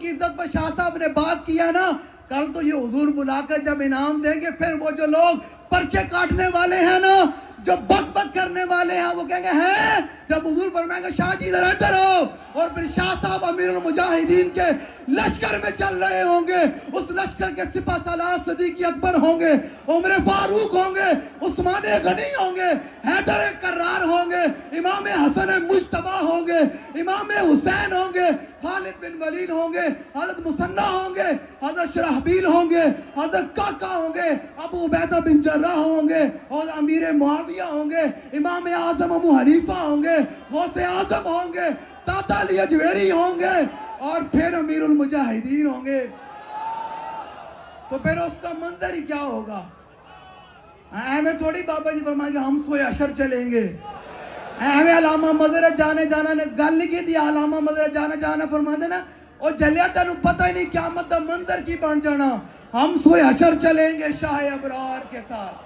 کی عزت پر شاہ صاحب نے بات کیا نا، کل تو یہ حضور بلا کر جب انعام دیں گے، پھر وہ جو لوگ پرچے کاٹنے والے ہیں نا، جو بک بک کرنے والے ہیں، وہ کہیں گے ہیں، جب حضور فرمائیں گے شاہ جی ادھر ادھر ہو، اور پھر شاہ صاحب امیر المجاہدین کے لشکر میں چل رہے ہوں گے، اس لشکر کے سپہ سالار صدیق اکبر ہوں گے، عمر فاروق ہوں گے، عثمان غنی ہوں گے، حیدر کرار ہوں گے، امام حسن مجتبی ہوں گے، امام حسین ہوں گے، خالد بن ولید ہوں گے، حضرت مثنی ہوں گے، حضرت شرحبیل ہوں گے، حضرت کاکا ہوں گے، ابو عبیدہ بن جراح ہوں گے، اور امیر معاویہ ہوں گے، امام اعظم ابو حنیفہ ہوں گے، غوث اعظم ہوں گے، داتا علی اجویری ہوں گے، اور پھر امیر المجاہدین ہوں گے۔ تو پھر اس کا منظر ہی کیا ہوگا؟ ہمیں تھوڑی بابا جی فرمائیں گے ہم سوئے عشر چلیں گے، ہمیں علامہ مزرعہ جانے جانا نے گل نہیں کی تھی، علامہ مزرعہ جانے جانا فرما دینا، اور جلیا تینوں پتہ ہی نہیں قیامت دا منظر کی بن جانا، ہم سوئے عشر چلیں گے شاہ ابرار کے ساتھ۔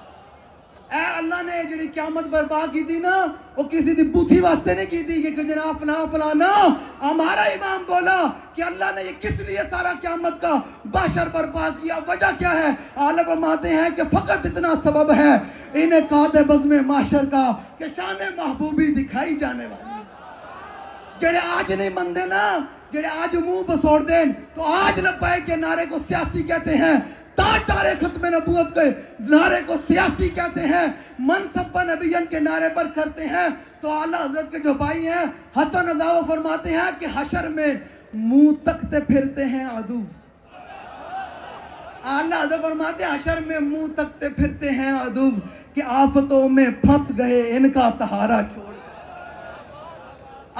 اے اللہ نے جڑی قیامت برپا کی تھی نا، وہ کسی دی بوتھی واسطے نہیں کی تھی کہ جناب فلاں فلانا، ہمارا امام بولا کہ اللہ نے یہ کس لیے سارا قیامت کا باشر برپا کیا، وجہ کیا ہے؟ عالم فرماتے ہیں کہ فقط اتنا سبب ہے انعقاد بزم معاشر کا کہ شان محبوبی دکھائی جانے والی، جڑے آج نہیں مندے نا، جڑے آج منہ بسوڑ دیں، تو آج لبیک کے نعرے کو سیاسی کہتے ہیں، تاجدار ختم نبوت کے نعرے کو سیاسی کہتے ہیں، منصب نبیین کے نعرے پر کرتے ہیں۔ تو اعلیٰ حضرت کے جو بھائی ہیں حسن رضا فرماتے ہیں کہ حشر میں منہ تکتے پھرتے ہیں عدو، اعلیٰ حضرت فرماتے ہیں حشر میں منہ تکتے پھرتے ہیں عدو، کہ آفتوں میں پھنس گئے ان کا سہارا چھوڑ،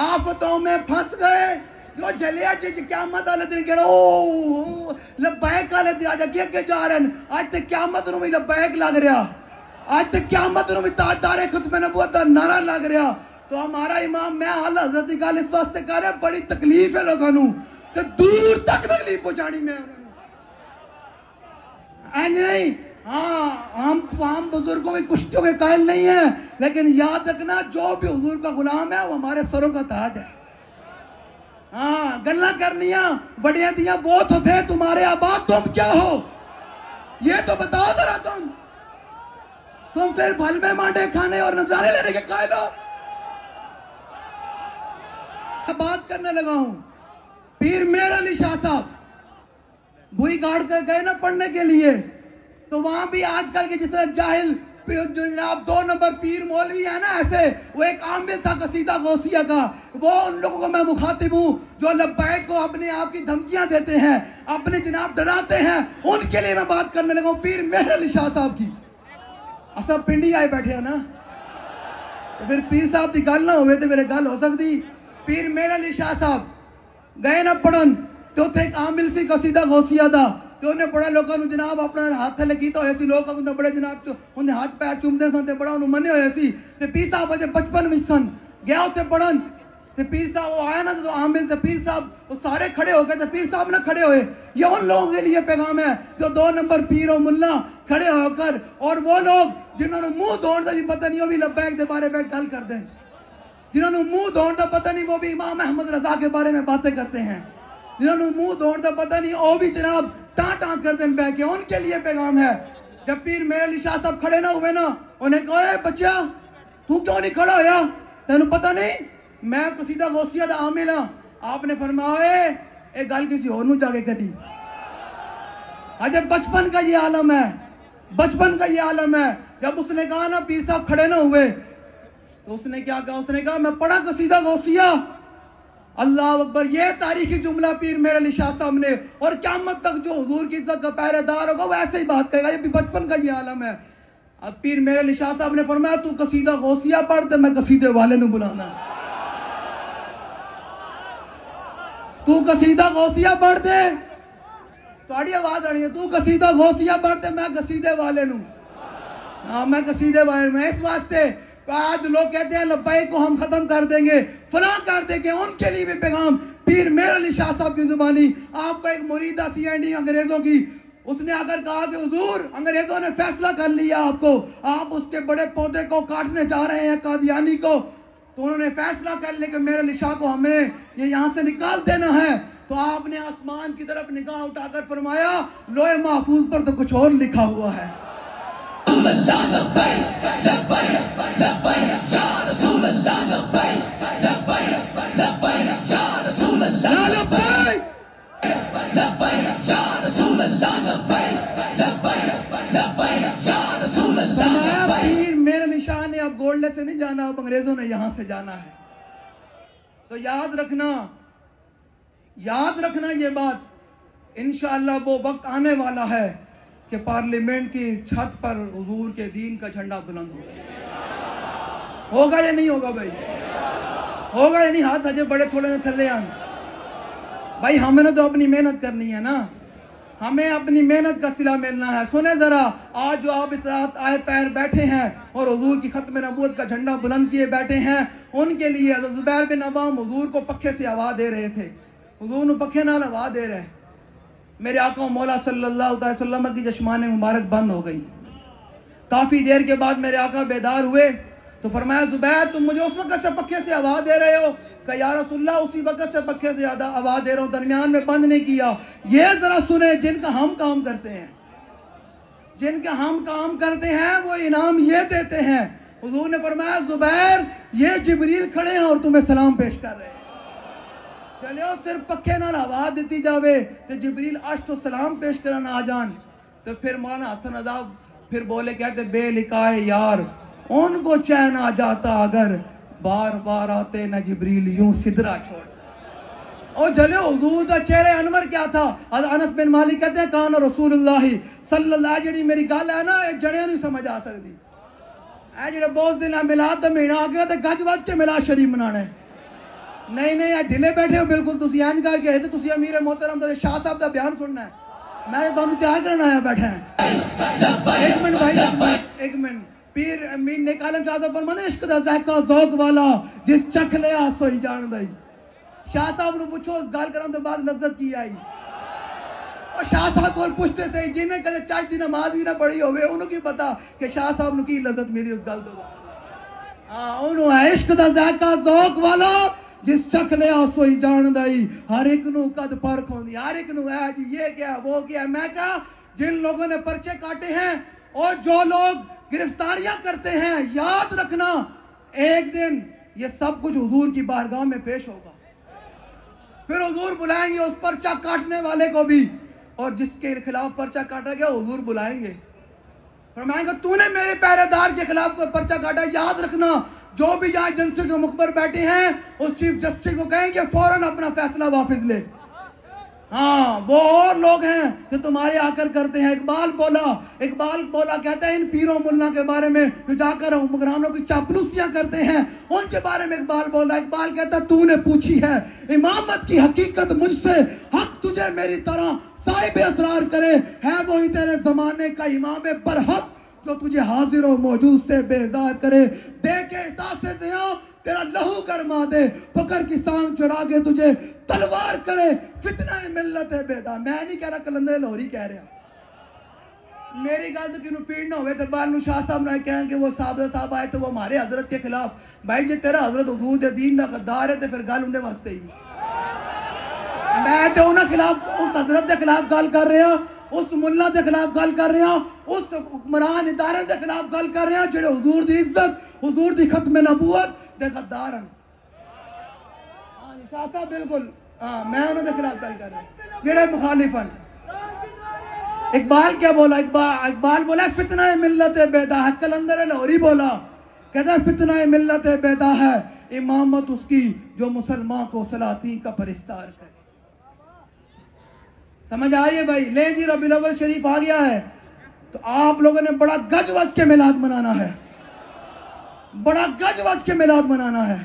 آفتوں میں پھنس گئے جو جلیا جی قیامت والے دن کہنا او لبیک والے دن آج اگے جا رہے ہیں، آج تے قیامت نو بھی لبیک لگ رہا، آج تے قیامت نو بھی تاجدار ختم نبوت کا نعرہ لگ رہا۔ تو ہمارا امام، میں اعلیٰ حضرت کی گل اس واسطے کر رہا، بڑی تکلیف ہے لوگوں نو کہ دور تک تکلیف پہنچانی میں اینج نہیں، ہاں ہم بزرگوں کی کشتیوں کے قائل نہیں ہیں، لیکن یاد رکھنا جو بھی حضور کا غلام ہے وہ ہمارے سروں کا تاج ہے۔ ہاں گلہ کرنیاں بڑیاں دیاں وہ تو تھے، تمہارے آباد تم کیا ہو یہ تو بتاؤ ذرا، تم پھر پھل میں مانڈے کھانے اور نظارے لینے کے قائل ہو۔ بات کرنے لگا ہوں پیر میر علی شاہ صاحب بھوئی گاڑ کر گئے نا پڑھنے کے لیے، تو وہاں بھی آج کل کے جس طرح جاہل جو جناب 2 نمبر پیر مولوی ہے نا، ایسے وہ ایک عامل تھا قصیدہ غوثیہ کا، وہ ان لوگوں کو میں مخاطب ہوں جو لبیک کو اپنے آپ کی دھمکیاں دیتے ہیں، اپنے جناب ڈراتے ہیں، ان کے لیے میں بات کرنے لگا ہوں پیر میر علی شاہ صاحب کی۔ اصل پنڈی آئے بیٹھے ہیں نا، تو پھر پیر صاحب کی گل نہ ہوئے تو میرے گل ہو سکتی۔ پیر میر علی شاہ صاحب گئے نہ پڑھن، تو تھے ایک عامل سی قصیدہ غوثیہ دا، تو انہیں بڑا لوگوں نے جناب اپنا ہاتھ تھے لگیتا ہوئے سی، لوگ انہیں بڑے جناب انہیں ہاتھ پیر چومدے سن تے بڑا انہوں منے ہوئے سی، تے پیر صاحب اجے بچپن میں سن گیا ہوتے پڑھن، تے پیر صاحب وہ آیا نا تو عامل تے پیر صاحب وہ سارے کھڑے ہو گئے، تے پیر صاحب نہ کھڑے ہوئے۔ یہ ان لوگوں کے لیے پیغام ہے جو 2 نمبر پیر و ملا کھڑے ہو کر، اور وہ لوگ جنہوں نے منہ دھوڑ دا بھی پتہ نہیں وہ بھی لبیک دے بارے میں گل کر دیں، جنہوں نے منہ دھوڑ دا پتہ نہیں وہ بھی امام احمد رضا کے بارے میں باتیں کرتے ہیں، جنہوں نے منہ دھوڑ دا پتہ نہیں وہ بھی جناب ٹاں کر دیں بے کے، ان کے لیے پیغام ہے۔ جب پیر میر علی شاہ صاحب کھڑے نہ ہوئے نا، انہیں کہا اے بچہ تو کیوں نہیں کھڑا ہویا، تینوں پتہ نہیں میں قصیدہ غوثیہ دا عامل ہاں۔ آپ نے فرمایا اے گل کسی اور نو جا کے کہتی، اجے بچپن کا یہ عالم ہے، بچپن کا یہ عالم ہے۔ جب اس نے کہا نا پیر صاحب کھڑے نہ ہوئے تو اس نے کیا کہا، اس نے کہا میں پڑھا قصیدہ غوثیہ، اللہ اکبر، یہ تاریخی جملہ پیر میر علی شاہ صاحب نے، اور قیامت تک جو حضور کی عزت کا پہرے دار ہوگا وہ ایسے ہی بات کرے گا، یہ بھی بچپن کا یہ عالم ہے۔ اب پیر میر علی شاہ صاحب نے فرمایا تو قصیدہ غوثیہ پڑھ دے، میں قصیدے والے نو بلانا، تو قصیدہ غوثیہ پڑھ دے، تھوڑی آواز آ رہی ہے، تو قصیدہ غوثیہ پڑھ دے، میں قصیدے والے نو، ہاں میں قصیدے والے نو۔ اس واسطے آج لوگ کہتے ہیں لبیک کو ہم ختم کر دیں گے، فلاں کر دیں گے، ان کے لیے بھی پیغام پیر میر علی شاہ صاحب کی زبانی۔ آپ کا ایک مریدہ CID انگریزوں کی، اس نے اگر کہا کہ حضور انگریزوں نے فیصلہ کر لیا آپ کو، آپ اس کے بڑے پودے کو کاٹنے جا رہے ہیں قادیانی کو، تو انہوں نے فیصلہ کر لیا کہ میر علی شاہ کو ہمیں یہ یہاں سے نکال دینا ہے، تو آپ نے آسمان کی طرف نگاہ اٹھا کر فرمایا لوح محفوظ پر تو کچھ اور لکھا ہوا ہے. پیر میرا نشان ہے، اب گولڈے سے نہیں جانا، اب انگریزوں نے یہاں سے جانا ہے. تو یاد رکھنا یہ بات، انشاءاللہ وہ وقت آنے والا ہے کہ پارلیمنٹ کی چھت پر حضور کے دین کا جھنڈا بلند ہوگا یا نہیں ہوگا بھائی؟ ہوگا یا نہیں؟ ہاتھ اجے بڑے تھوڑے تھلے آن بھائی. ہمیں نے تو اپنی محنت کرنی ہے نا، ہمیں اپنی محنت کا صلہ ملنا ہے. سنیں ذرا، آج جو آپ اس رات آئے پیر بیٹھے ہیں اور حضور کی ختم نبوت کا جھنڈا بلند کیے بیٹھے ہیں، ان کے لیے حضرت زبیر بن عوام حضور کو پکھے سے ہوا دے رہے تھے. حضور نے پکھے نال ہوا دے رہے، میرے آقا مولا صلی اللہ علیہ وسلم کی چشمان مبارک بند ہو گئی. کافی دیر کے بعد میرے آقا بیدار ہوئے تو فرمایا زبیر تم مجھے اس وقت سے پکھے سے ہوا دے رہے ہو؟ کہ یا رسول اللہ اسی وقت سے پکھے سے ہوا دے رہا ہوں، درمیان میں بند نہیں کیا. یہ ذرا سنیں، جن کا ہم کام کرتے ہیں وہ انعام یہ دیتے ہیں. حضور نے فرمایا زبیر یہ جبریل کھڑے ہیں اور تمہیں سلام پیش کر رہے ہیں. چلیو صرف پکھے نال ہوا دیتی جاوے تو جبریل عرش تو سلام پیش کرنا آ جان. تو پھر مولانا حسن عذاب پھر بولے کہتے بے لکھائے یار ان کو چین آ جاتا اگر بار بار آتے نہ جبریل یوں سدرا چھوڑ. اور جلے حضور دا چہرے انور کیا تھا؟ انس بن مالک کہتے ہیں کان رسول اللہ صلی اللہ علیہ جڑی میری گل ہے نا ایک جڑے نہیں سمجھ آ سکتی. اے جڑے بہت دن میلاد دا مہینہ آ گیا تے گج وج کے میلاد شریف منانا ہے. نہیں اے ڈھلے بیٹھے ہو بالکل، تسی انج کر کے تے تسی امیر محترم دا شاہ صاحب دا بیان سننا ہے. میں تانوں تیار کرنا آیا بیٹھا ہے. ایک منٹ بھائی، ایک منٹ. پیر امین نیک عالم شاہ صاحب فرمانے عشق دا ذائقہ ذوق والا جس چکھ لیا سوئی جان دئی. شاہ صاحب نے پوچھو اس گال کرن تو بعد لذت کی آئی. اور شاہ صاحب کو پوچھتے سے جنہیں کہتے چاچ دی نماز بھی نہ پڑھی ہوئے انہوں کی پتا کہ شاہ صاحب نے کی لذت میری اس گال تو. انہوں ہے عشق دا ذائقہ ذوق والا جس چکھ لیا سوئی جان دئی. ہر ایک نو قد فرق ہوندی، ہر ایک نو ہے جی یہ کیا وہ کیا. میں کہا جن لوگوں نے پرچے کاٹے ہیں اور جو لوگ گرفتاریاں کرتے ہیں، یاد رکھنا ایک دن یہ سب کچھ حضور کی بارگاہ میں پیش ہوگا. پھر حضور بلائیں گے اس پرچہ کاٹنے والے کو بھی، اور جس کے خلاف پرچہ کاٹا گیا حضور بلائیں گے، فرمائیں گے تو نے میرے پہرے دار کے خلاف کوئی پرچہ کاٹا. یاد رکھنا جو بھی یہاں ایجنسی کے مخبر بیٹھے ہیں اس چیف جسٹس کو کہیں کہ فوراً اپنا فیصلہ واپس لے. ہاں وہ اور لوگ ہیں جو تمہارے آ کر کرتے ہیں. اقبال بولا کہتا ہے ان پیروں ملنا کے بارے میں جو جا کر حکمرانوں کی چاپلوسیاں کرتے ہیں ان کے بارے میں اقبال بولا. اقبال کہتا ہے تو نے پوچھی ہے امامت کی حقیقت مجھ سے، حق تجھے میری طرح صاحب اسرار کرے. ہے وہی تیرے زمانے کا امام برحق جو تجھے حاضر و موجود سے بیزار کرے. دے کے احساس زیاں تیرا لہو گرما دے، فقر کی سانگ چڑھا کے تجھے تلوار کرے. فتنہ ملت بیدا. میں نہیں کہہ رہا کلندر لاہوری کہہ رہا. میری گل تو کنوں پیڑ نہ ہوئے تو بالو شاہ صاحب نے کہیں کہ وہ صاحب آئے تو وہ ہمارے حضرت کے خلاف. بھائی جی تیرا حضرت حضور دے دین دا غدار ہے تو پھر گل اندے واسطے ہی. میں تو انہاں خلاف اس حضرت دے خلاف گل کر رہا، اس ملہ دے خلاف گل کر رہا، اس حکمران ادارے دے خلاف گل کر رہا جڑے حضور دی عزت، حضور دی ختم نبوت دے غدار ہیں. شاہ صاحب بالکل میں انہوں دے خلاف گل کر رہا جڑے مخالف ہیں. اقبال کیا بولا؟ اقبال بولا فتنہ ملت بیدا ہے. کلندر لاہوری بولا کہتا ہے فتنہ ملت بیدا ہے امامت اس کی جو مسلمان کو سلاطین کا پرستار کرے. سمجھ آئیے بھائی؟ لیں جی ربیع الاول شریف آ گیا ہے تو آپ لوگوں نے بڑا گج وج کے میلاد منانا ہے، بڑا گج وج کے میلاد منانا ہے.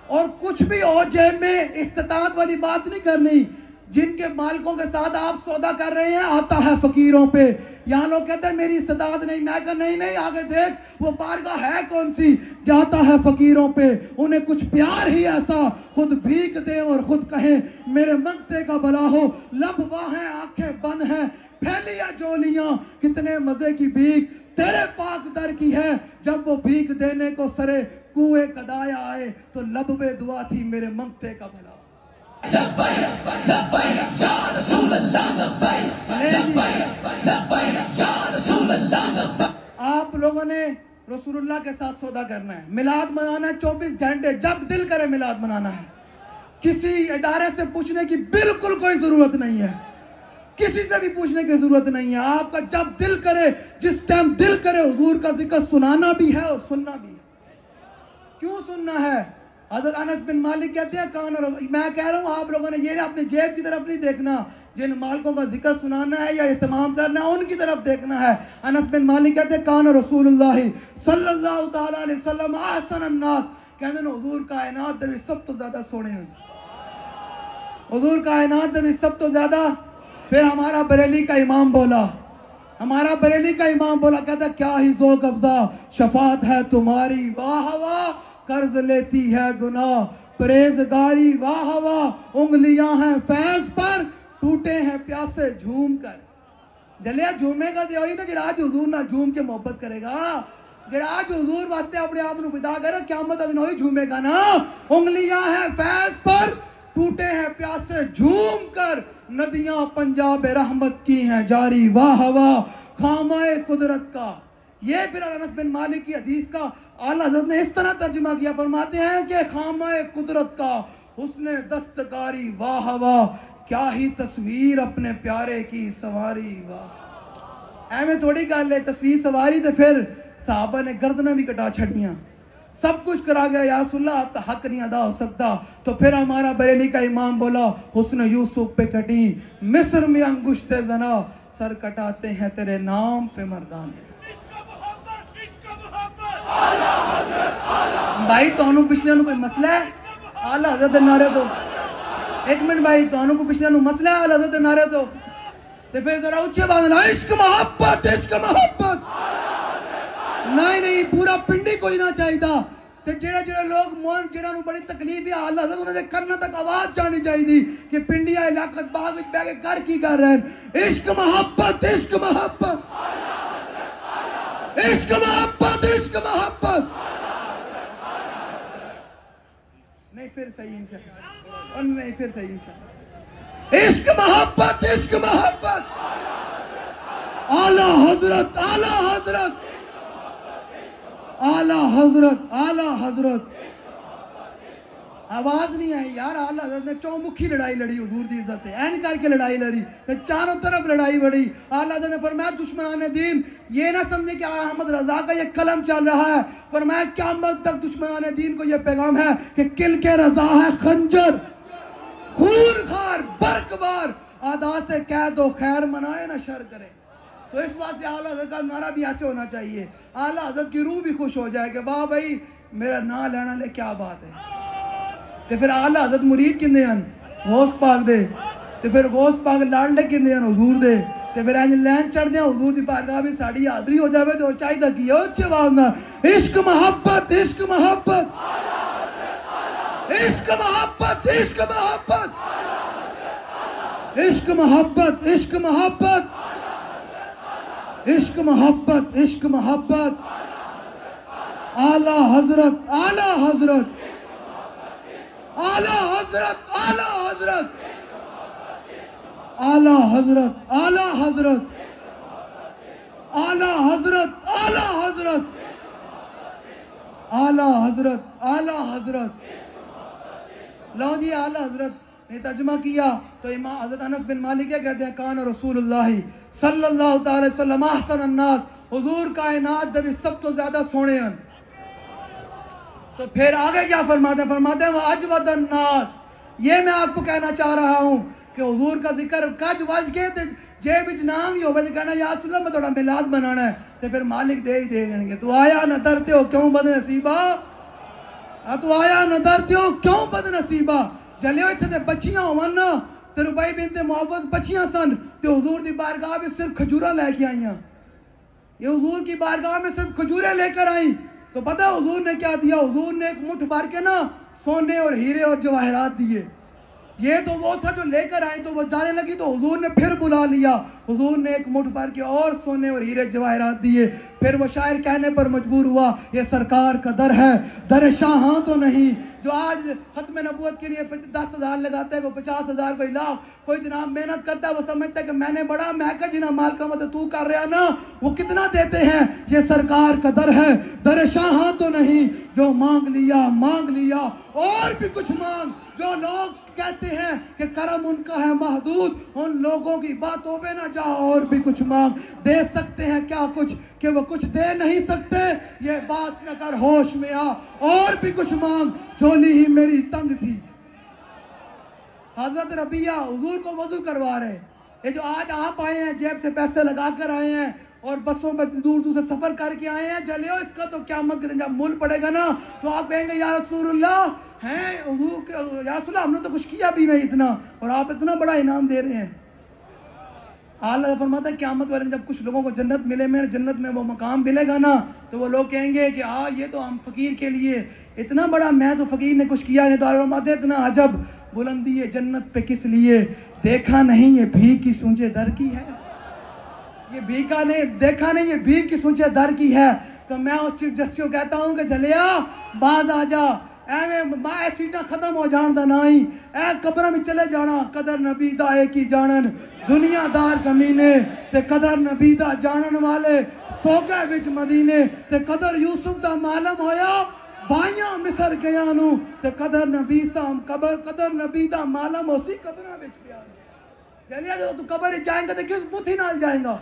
اور کچھ بھی ہو جیب میں استطاعت والی بات نہیں کرنی. جن کے مالکوں کے ساتھ آپ سودا کر رہے ہیں آتا ہے فقیروں پہ. یہاں لوگ کہتے ہیں میری استطاعت نہیں. میں کہا نہیں آگے دیکھ وہ بارگاہ ہے کون سی جاتا ہے فقیروں پہ. انہیں کچھ پیار ہی ایسا خود بھیک دیں اور خود کہیں میرے منگتے کا بلا ہو. لب واہ ہیں آنکھیں بند ہیں پھیلیا جولیاں کتنے مزے کی بھیک تیرے پاک در کی ہے. جب وہ بھیک دینے کو سرے کوئے کدایا آئے تو لب بے دعا تھی میرے منگتے کا بھلا. آپ لوگوں نے رسول اللہ کے ساتھ سودا کرنا ہے، میلاد منانا ہے 24 گھنٹے، جب دل کرے میلاد منانا ہے. کسی ادارے سے پوچھنے کی بالکل کوئی ضرورت نہیں ہے، کسی سے بھی پوچھنے کی ضرورت نہیں ہے. آپ کا جب دل کرے، جس ٹائم دل کرے حضور کا ذکر سنانا بھی ہے اور سننا بھی ہے. کیوں سننا ہے؟ حضرت انس بن مالک کہتے ہیں میں کہہ رہا ہوں آپ لوگوں نے یہ اپنے جیب کی طرف نہیں دیکھنا، جن مالکوں کا ذکر سنانا ہے یا اہتمام کرنا ہے ان کی طرف دیکھنا ہے. انس بن مالک کہتے ہیں کان رسول اللہ صلی اللہ تعالی علیہ وسلم احسن الناس، کہتے ہیں حضور کائنات دے وچ سب تو زیادہ سونے ہوئے، حضور کائنات دے وچ سب تو زیادہ. پھر ہمارا بریلی کا امام بولا، ہمارا بریلی کا امام بولا، کہتا ہے کیا ہی ذوق افزا شفاعت ہے تمہاری، واہ واہ قرض لیتی ہے گناہ پرہیزگاری، واہ واہ انگلیاں ہیں فیض پر ٹوٹے ہیں پیاسے جھوم کر. جلیا جھومے گا تو نا جڑا آج حضور نہ جھوم کے محبت کرے گا، جڑا آج حضور واسطے اپنے آپ نو فدا کرے قیامت دن وہی جھومے گا نا. انگلیاں ہیں فیض پر ٹوٹے ہیں پیاسے جھوم کر، ندیاں پنجاب رحمت کی ہیں جاری، واہ واہ خامہ قدرت کا. یہ پھر انس بن مالک کی حدیث کا اعلیٰ حضرت نے اس طرح ترجمہ کیا، فرماتے ہیں کہ خامہ قدرت کا حسن دستکاری، واہ واہ کیا ہی تصویر اپنے پیارے کی سواری. واہ ایویں تھوڑی گل ہے تصویر سواری تو پھر صحابہ نے گردنیں بھی کٹا چھڑیاں، سب کچھ کرا گیا، یا رسول اللہ آپ کا حق نہیں ادا ہو سکتا. تو پھر ہمارا بریلی کا امام بولا حسن یوسف پہ کٹی مصر میں انگشت زنا، سر کٹاتے ہیں تیرے نام پہ مردانے. بھائی تو انہوں پچھلے انہوں کوئی مسئلہ ہے اعلیٰ حضرت نعرے تو، ایک منٹ بھائی تو انہوں کو پچھلے انہوں مسئلہ ہے اعلیٰ حضرت نعرے تو پھر ذرا اچھے باندھنا عشق محبت عشق محبت. نہیں پورا پنڈی کوئی نہ چاہیے تھا. جڑے لوگ موہن جڑا نو بڑی تکلیف ہے اعلیٰ حضرت انہیں کرنا تک آواز جانی چاہیے تھی کہ پنڈیا علاقہ باغ بہ کے کر کی کر رہے ہیں. عشق محبت عشق محبت عشق محبت عشق محبت. نہیں پھر صحیح انشاءاللہ، نہیں پھر صحیح انشاءاللہ. عشق محبت عشق محبت اعلیٰ حضرت اعلیٰ حضرت اعلیٰ حضرت اعلیٰ حضرت. آواز نہیں آئی یار. اعلیٰ حضرت نے چومکھی لڑائی لڑی حضور دی عزت ہے، این کر کے لڑائی لڑی، چاروں طرف لڑائی بڑی. اعلیٰ حضرت نے فرمایا دشمنان دین یہ نہ سمجھے کہ احمد رضا کا یہ قلم چل رہا ہے، فرمایا قیامت تک دشمنان دین کو یہ پیغام ہے کہ کل کے رضا ہے خنجر خون خار برقبار، ادا سے قید و خیر منائے نہ شر کرے. تو اس واسطے اعلیٰ حضرت کا نعرہ بھی ایسے ہونا چاہیے، اعلیٰ حضرت کی روح بھی خوش ہو جائے کہ واہ بھائی میرا نام لینا لے کیا بات ہے. تو پھر اعلیٰ حضرت مرید کندے ہیں غوث پاک دے، تو پھر غوث پاک لاڈلے کندے ہیں حضور دے، تو پھر اینج لین چڑھ دیں حضور دی بارگاہ بھی ساڑی حاضری ہو جاوے تو چاہیے کی اچھے آواز نہ عشق محبت عشق محبت عشق محبت عشق محبت عشق محبت عشق محبت عشق محبت عشق محبت اعلیٰ حضرت اعلیٰ حضرت اعلیٰ حضرت اعلیٰ حضرت اعلیٰ حضرت اعلیٰ حضرت اعلیٰ حضرت اعلیٰ حضرت اعلیٰ حضرت اعلیٰ حضرت. لو جی اعلیٰ حضرت نے ترجمہ کیا تو امام حضرت انس بن مالک کہتے ہیں کان رسول اللہ صلی اللہ تعالی وسلم احسن الناس، حضور کائنات دے سب تو زیادہ سونے ہیں. تو پھر آگے کیا فرماتے ہیں؟ فرماتے ہیں وَأَجْوَدَ النَّاسِ. یہ میں آپ کو کہنا چاہ رہا ہوں کہ حضور کا ذکر کج وج کے جے بچ نام ہی ہو بھائی کہنا یا رسول اللہ میں تھوڑا میلاد بنانا ہے تو پھر مالک دے ہی دے گے. تو آیا نہ ڈرتے ہو کیوں بد نصیبہ، تو آیا نہ ڈرتے ہو کیوں بد نصیبہ. جلیو اتنے تے بچیاں ہون نا تے ربائی بنت معوذ بچیاں سن تے حضور دی بارگاہ میں صرف کھجورہ لے کے آئیاں. یہ حضور کی بارگاہ میں صرف کھجورے لے کر آئیں تو پتہ حضور نے کیا دیا؟ حضور نے ایک مٹھ بھر کے نا سونے اور ہیرے اور جواہرات دیے. یہ تو وہ تھا جو لے کر آئیں تو وہ جانے لگی تو حضور نے پھر بلا لیا. حضور نے ایک مٹھ بھر کے اور سونے اور ہیرے جواہرات دیے. پھر وہ شاعر کہنے پر مجبور ہوا یہ سرکار کا در ہے در شاہاں تو نہیں، جو آج ختم نبوت کے لیے 10,000 لگاتا ہے، کوئی 50,000، کوئی لاکھ، کوئی جناب محنت کرتا ہے، وہ سمجھتا ہے کہ میں نے بڑا محکا جنا مال کا مدد تو کر رہا نا، وہ کتنا دیتے ہیں؟ یہ سرکار کا در ہے، در شاہاں تو نہیں، جو مانگ لیا اور بھی کچھ مانگ۔ جو لوگ کہتے ہیں کہ کرم ان کا ہے محدود، ان لوگوں کی باتوں پہ نہ جا، اور بھی کچھ مانگ۔ دے سکتے ہیں کیا کچھ کہ وہ کچھ دے نہیں سکتے، یہ بات نہ کر، ہوش میں آ، اور بھی کچھ مانگ، جھولی ہی میری تنگ تھی۔ حضرت ربیہ حضور کو وضو کروا رہے، یہ جو آج آپ آئے ہیں جیب سے پیسے لگا کر آئے ہیں اور بسوں میں دور دور سے سفر کر کے آئے ہیں، جلیو اس کا تو قیامت کے دن جب مول پڑے گا نا تو آپ کہیں گے یا رسول اللہ ہیں حضور، یا رسول اللہ ہم نے تو کچھ کیا بھی نہیں اتنا، اور آپ اتنا بڑا انعام دے رہے ہیں۔ اللہ فرماتا ہے قیامت والے جب کچھ لوگوں کو جنت ملے میں، جنت میں وہ مقام ملے گا نا تو وہ لوگ کہیں گے کہ یہ تو ہم فقیر کے لیے اتنا بڑا، میں تو فقیر نے کچھ کیا نہیں، تو اللہ فرماتے اتنا عجب بلندی ہے جنت پہ کس لیے، دیکھا نہیں یہ بھیک کی سونچے در کی ہے، یہ بھیکا نہیں دیکھا نہیں یہ بھیک کی سونچے در کی ہے۔ تو میں اس چیف جسٹس کو کہتا ہوں کہ جلیا باز آ جا، اے سیٹاں ختم ہو جان دا نائی، اے قبر میں چلے جانا، قدر نبی دا ایک ہی جانن، دنیا دار کمینے تے قدر نبی دا جانن والے، سو گئے وچ مدینے تے قدر یوسف دا معلوم ہویا، بائیاں مصر گیا نو تے قدر نبی سام قدر نبی دا معلوم ہو سی قبرہ وچ پیا۔ جلیا جو تو قبر جائیں گا تے کس بوتھی نال جائیں گا؟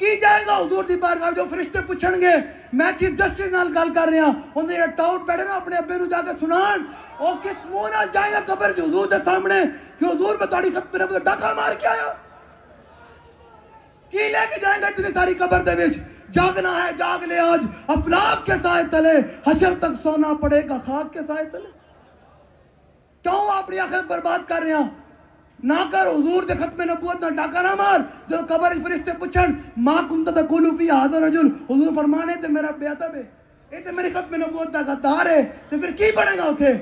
کی جائے گا حضور دی بارگاہ جو فرشتے پوچھن گے، میں چیف جسٹس نال گل کر رہا ہوں، انہیں یہ ٹاؤٹ بیٹھے نا اپنے ابے نو جا کے سنان، اور کس منہ نال جائے گا قبر جو حضور دے سامنے کہ حضور میں تہاڈی خط پہ ڈاکا مار کے آیا؟ کی لے کے جائیں گا اتنی ساری قبر دے وچ؟ جاگنا ہے جاگ لے آج، افلاک کے سائے تلے، حشر تک سونا پڑے گا خاک کے سائے تلے۔ کیوں اپنی آخرت برباد کر رہے ہیں؟ نہ کر حضور دے ختم نبوت نہ ڈاکا نہ مار، جو قبر فرشتے پوچھن ما کنت تقول فی ھذا الرجل، حضور فرمانے تے میرا بے ادب ہے، اے تے میری ختم نبوت دا غدار ہے، تے پھر کی بنے گا اتھے؟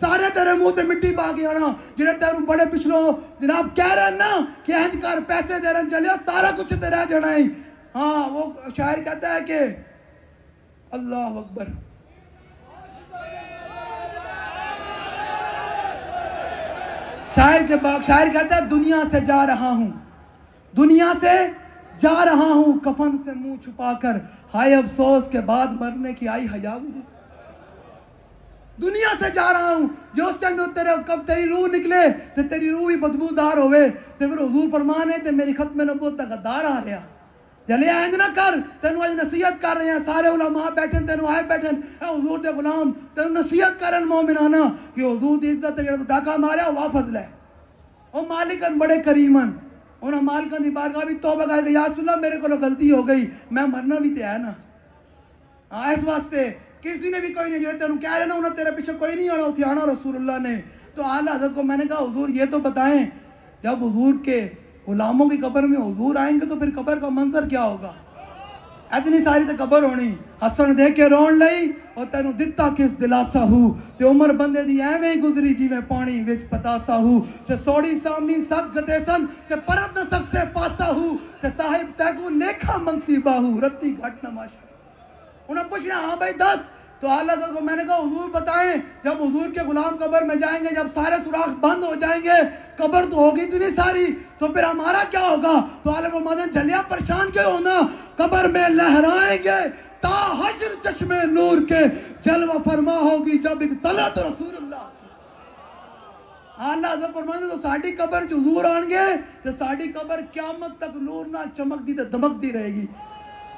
سارے تیرے منہ تے مٹی پا کے آنا، جنہیں تیروں بڑے پچھلو جناب کہہ رہے ہیں نا کہ انج کر پیسے دے رہے چلے سارا کچھ تے رہ جانا ہے۔ ہاں وہ شاعر کہتا ہے کہ اللہ اکبر، شاعر کہتا ہے دنیا سے جا رہا ہوں، دنیا سے جا رہا ہوں، کفن سے منہ چھپا کر، ہائے افسوس کے بعد مرنے کی آئی حیا مجھے۔ دنیا سے جا رہا ہوں، جو اس ٹائم کب تیری روح نکلے تو تیری روح ہی بدبودار ہوئے، تو پھر حضور فرمانے تے میری ختم نبوت تک غدار آ رہا، جلے آئند نہ کر، تینوں آج نصیحت کر رہے ہیں، سارے علماء بیٹھن تینوں آئے بیٹھن، اے حضور دے غلام تینوں نصیحت کرن مومنانا کہ حضور دی عزت ہے جڑا ڈاکا ماریا واپس لے، او مالکن بڑے کریمن، انہاں مالکن دی بارگاہ بھی توبہ کر کے یا رسول اللہ میرے کو غلطی ہو گئی، میں مرنا بھی تے ہے نا۔ اس واسطے کسی نے بھی کوئی نہیں، جو تینوں کہہ رہے نا انہوں تیرے پیچھے کوئی نہیں آنا، اتھی آنا رسول اللہ نے۔ تو اعلیٰ حضرت کو میں نے کہا حضور یہ تو بتائیں جب حضور کے غلاموں کی قبر میں حضور آئیں گے تو پھر قبر کا منظر کیا ہوگا؟ اتنی ساری تے قبر ہونی، حسن دیکھ کے رون لئی اور تینوں دتا کس دلاسا ہو، تے عمر بندے دی ایویں گزری جی میں پانی وچ پتاسا ہو، تے سوڑی سامنی صد گتے سن تے پرت نہ سک سے پاسا ہو، تے صاحب تیگو نیکھا منگسی باہو رتی گھٹ نماشا۔ انہوں نے پوچھنا ہاں بھائی دس، تو اعلیٰ حضرت کو میں نے کہا حضور بتائیں جب حضور کے غلام قبر میں جائیں گے، جب سارے سوراخ بند ہو جائیں گے، قبر تو ہوگی اتنی ساری، تو پھر ہمارا کیا ہوگا؟ تو اعلیٰ فرماتے ہیں جلیا پریشان کیوں ہونا، قبر میں لہرائیں گے تا حشر چشمے نور کے، جلوہ فرما ہوگی جب ایک طلعت رسول اللہ۔ اعلیٰ حضرت فرماتے ہیں تو ساڑھی قبر جو حضور آن گے تو ساڑھی قبر قیامت تک نور نہ چمک دی تے دمک دی رہے گی،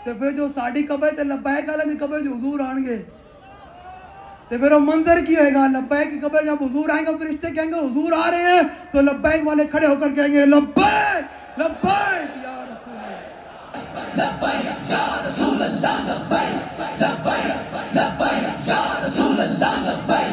تو پھر جو ساڑھی قبر تے لبیک اللہ کی قبر جو حضور آن گے تو پھر وہ منظر کی ہوئے گا، لبیک کی قبر جب حضور آئیں گے فرشتے کہیں گے حضور آ رہے ہیں، تو لبیک والے کھڑے ہو کر کہیں گے لبیک لبیک یا رسول اللہ، لبیک یا رسول اللہ، لبیک لبیک لبیک یا رسول اللہ، لبیک